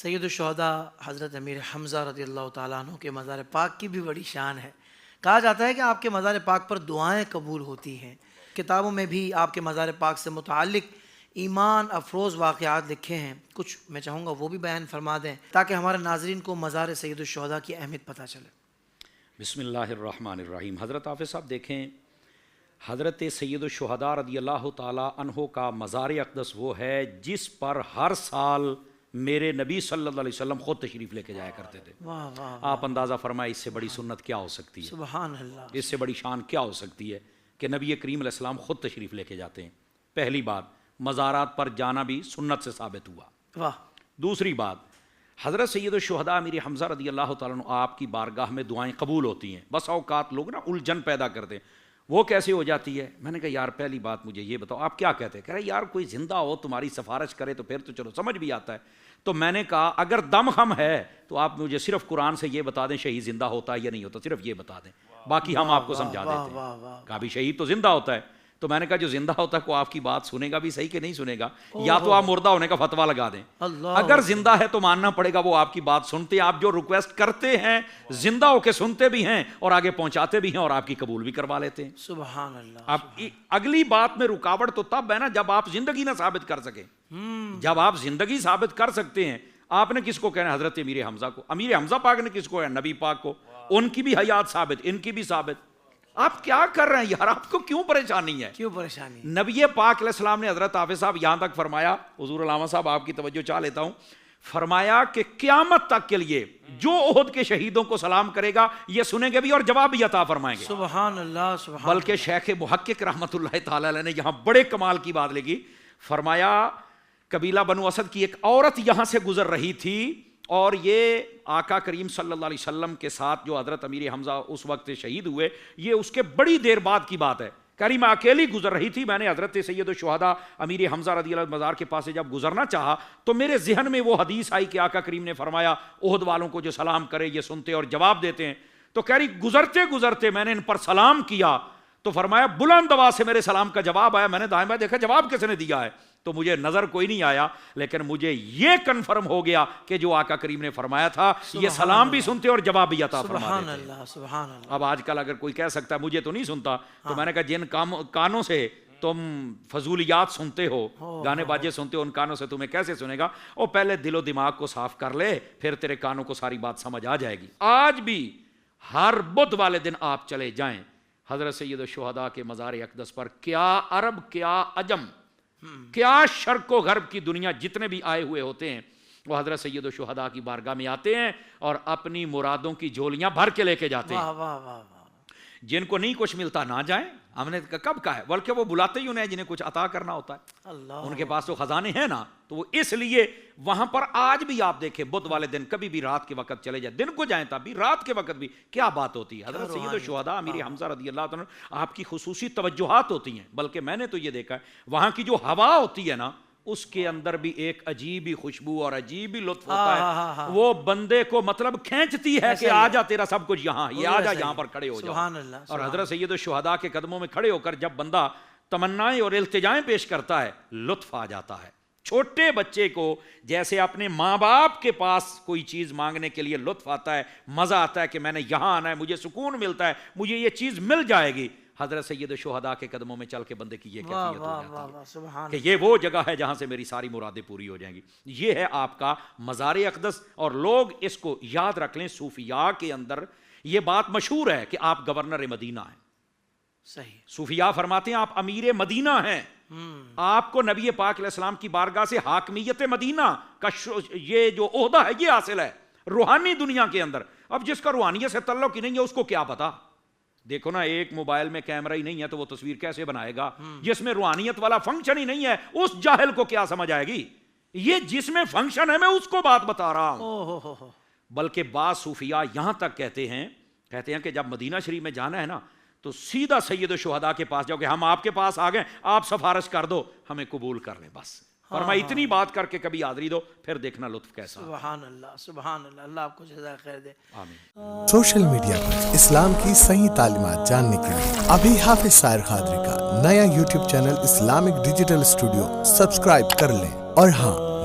سید الشہداء حضرت امیر حمزہ رضی اللہ تعالیٰ عنہ کے مزار پاک کی بھی بڑی شان ہے۔ کہا جاتا ہے کہ آپ کے مزار پاک پر دعائیں قبول ہوتی ہیں۔ کتابوں میں بھی آپ کے مزار پاک سے متعلق ایمان افروز واقعات لکھے ہیں، کچھ میں چاہوں گا وہ بھی بیان فرما دیں تاکہ ہمارے ناظرین کو مزار سید الشہداء کی اہمیت پتہ چلے۔ بسم اللہ الرحمن الرحیم۔ حضرت حافظ صاحب دیکھیں، حضرت سید الشہداء رضی اللہ تعالیٰ عنہ کا مزار اقدس وہ ہے جس پر ہر سال میرے نبی صلی اللہ علیہ وسلم خود تشریف لے کے جایا کرتے تھے۔ واہ واہ، آپ اندازہ فرمائیں اس سے بڑی سنت کیا ہو سکتی ہے، سبحان اللہ، اس سے بڑی شان کیا ہو سکتی ہے کہ نبی کریم علیہ السلام خود تشریف لے کے جاتے ہیں۔ پہلی بات، مزارات پر جانا بھی سنت سے ثابت ہوا۔ واہ، دوسری بات، حضرت سید الشہداء امیر حمزہ رضی اللہ تعالیٰ عنہ آپ کی بارگاہ میں دعائیں قبول ہوتی ہیں۔ بس اوقات لوگ نا الجھن پیدا کرتے ہیں، وہ کیسے ہو جاتی ہے؟ میں نے کہا یار پہلی بات مجھے یہ بتاؤ آپ کیا کہتے ہیں؟ کہہ رہے یار کوئی زندہ ہو تمہاری سفارش کرے تو پھر تو چلو سمجھ بھی آتا ہے۔ تو میں نے کہا اگر دم خم ہے تو آپ مجھے صرف قرآن سے یہ بتا دیں شہید زندہ ہوتا ہے یا نہیں ہوتا، صرف یہ بتا دیں، باقی ہم آپ کو سمجھا دیتے ہیں۔ کہا بھی شہید تو زندہ ہوتا ہے۔ تو میں نے کہا جو زندہ ہوتا ہے کو آپ کی بات سنے گا بھی صحیح کہ نہیں سنے گا، یا تو آپ مردہ ہونے کا فتویٰ لگا دیں۔ اگر زندہ ہے تو ماننا پڑے گا وہ آپ کی بات سنتے ہیں، آپ جو ریکویسٹ کرتے ہیں زندہ ہو کے سنتے بھی ہیں اور آگے پہنچاتے بھی ہیں اور آپ کی قبول بھی کروا لیتے ہیں۔ سبحان اللہ۔ اب اگلی بات میں رکاوٹ تو تب ہے نا جب آپ زندگی نہ ثابت کر سکیں۔ جب آپ زندگی ثابت کر سکتے ہیں، آپ نے کس کو کہنا؟ حضرت امیر حمزہ کو۔ امیر حمزہ پاک نے کس کو کہنا؟ نبی پاک کو۔ ان کی بھی حیات ثابت، ان کی بھی ثابت۔ آپ کیا کر رہے ہیں یار؟ آپ کو کیوں پریشانی ہے؟ کیوں پریشانی؟ نبی پاک علیہ السلام نے حضرت حافظ صاحب یہاں تک فرمایا، حضور علامہ صاحب آپ کی توجہ چاہ لیتا ہوں، فرمایا کہ قیامت تک کے لیے جو احد کے شہیدوں کو سلام کرے گا یہ سنیں گے بھی اور جواب بھی عطا فرمائیں گے۔ سبحان اللہ، سبحان بلکہ شیخ محقق رحمۃ اللہ تعالی علیہ نے یہاں بڑے کمال کی بات لگی، فرمایا قبیلہ بنو اسد کی ایک عورت یہاں سے گزر رہی تھی اور یہ آقا کریم صلی اللہ علیہ وسلم کے ساتھ جو حضرت امیر حمزہ اس وقت شہید ہوئے، یہ اس کے بڑی دیر بعد کی بات ہے۔ کہہ رہی میں اکیلی گزر رہی تھی، میں نے حضرت سید الشہداء امیر حمزہ رضی اللہ عنہ مزار کے پاس سے جب گزرنا چاہا تو میرے ذہن میں وہ حدیث آئی کہ آقا کریم نے فرمایا احد والوں کو جو سلام کرے یہ سنتے اور جواب دیتے ہیں۔ تو کہہ رہی گزرتے گزرتے میں نے ان پر سلام کیا تو فرمایا بلند آواز سے میرے سلام کا جواب آیا۔ میں نے دائیں بائیں دیکھا جواب کس نے دیا ہے، تو مجھے نظر کوئی نہیں آیا، لیکن مجھے یہ کنفرم ہو گیا کہ جو آقا کریم نے فرمایا تھا یہ سلام بھی سنتے اور جواب بھی عطا فرما سبحان دیتے۔ اللہ، سبحان اللہ۔ اب آج کل اگر کوئی کہہ سکتا ہے مجھے تو نہیں سنتا، تو میں نے کہا جن کانوں سے تم فضولیات سنتے ہو، گانے باجے سنتے ہو، ان کانوں سے تمہیں کیسے سنے گا؟ اور پہلے دل و دماغ کو صاف کر لے، پھر تیرے کانوں کو ساری بات سمجھ آ جائے گی۔ آج بھی ہر بدھ والے دن آپ چلے جائیں حضرت سید الشہداء کے مزار اقدس پر، کیا عرب کیا عجم کیا شرق و غرب کی دنیا جتنے بھی آئے ہوئے ہوتے ہیں وہ حضرت سید الشہداء کی بارگاہ میں آتے ہیں اور اپنی مرادوں کی جھولیاں بھر کے لے کے جاتے ہیں۔ واہ واہ واہ واہ۔ جن کو نہیں کچھ ملتا نہ جائیں، ہم نے کب کہا ہے؟ بلکہ وہ بلاتے ہی انہیں جنہیں کچھ عطا کرنا ہوتا ہے، اللہ، ان کے پاس تو خزانے ہیں نا، تو وہ اس لیے وہاں پر آج بھی آپ دیکھیں بدھ والے دن کبھی بھی رات کے وقت چلے جائیں، دن کو جائیں تب بھی رات کے وقت بھی کیا بات ہوتی ہے۔ حضرت سید الشہداء امیر حمزہ رضی اللہ عنہ آپ کی خصوصی توجہات ہوتی ہیں، بلکہ میں نے تو یہ دیکھا ہے وہاں کی جو ہوا ہوتی ہے نا اس کے اندر بھی ایک عجیب ہی خوشبو اور عجیب ہی لطف ہوتا ہے، وہ بندے کو مطلب کھینچتی ہے کہ آجا تیرا سب کچھ یہاں، یہ آجا یہاں پر کھڑے ہو جاؤ۔ سبحان اللہ۔ اور حضرت سید الشہداء کے قدموں میں کھڑے ہو کر جب بندہ تمنائیں اور التجائیں پیش کرتا ہے لطف آ جاتا ہے۔ چھوٹے بچے کو جیسے اپنے ماں باپ کے پاس کوئی چیز مانگنے کے لیے لطف آتا ہے، مزہ آتا ہے کہ میں نے یہاں آنا ہے، مجھے سکون ملتا ہے، مجھے یہ چیز مل جائے گی، حضرت سید الشہداء کے قدموں میں چل کے بندے کی یہ کیفیت ہو جاتی ہے کہ یہ وہ جگہ ہے جہاں سے میری ساری مرادیں پوری ہو جائیں گی۔ یہ ہے آپ کا مزار اقدس، اور لوگ اس کو یاد رکھ لیں، صوفیاء کے اندر یہ بات مشہور ہے کہ آپ گورنر مدینہ ہیں۔ صحیح۔ صوفیاء فرماتے ہیں آپ امیر مدینہ ہیں، آپ کو نبی پاک علیہ السلام کی بارگاہ سے حاکمیت مدینہ کا یہ جو عہدہ ہے یہ حاصل ہے روحانی دنیا کے اندر۔ اب جس کا روحانیت سے تعلق ہی نہیں ہے اس کو کیا پتا؟ دیکھو نا، ایک موبائل میں کیمرہ ہی نہیں ہے تو وہ تصویر کیسے بنائے گا؟ جس میں روحانیت والا فنکشن ہی نہیں ہے اس جاہل کو کیا سمجھ آئے گی؟ یہ جس میں فنکشن ہے میں اس کو بات بتا رہا ہوں۔ بلکہ بعض صوفیاء یہاں تک کہتے ہیں کہ جب مدینہ شریف میں جانا ہے نا تو سیدھا سید الشہداء کے پاس جاؤ کہ ہم آپ کے پاس آ گئے، آپ سفارش کر دو، ہمیں قبول کر لیں بس۔ فرمایا اتنی بات کر کے کبھی حاضری دو، پھر دیکھنا لطف کیسا۔ سبحان اللہ، سبحان اللہ، اللہ آپ کو جزائے خیر دے۔ آمین۔ سوشل میڈیا پر اسلام کی صحیح تعلیمات جاننے کے لیے ابھی حافظ سائر قادری کا نیا YouTube channel Islamic digital studio subscribe کر لیں، اور ہاں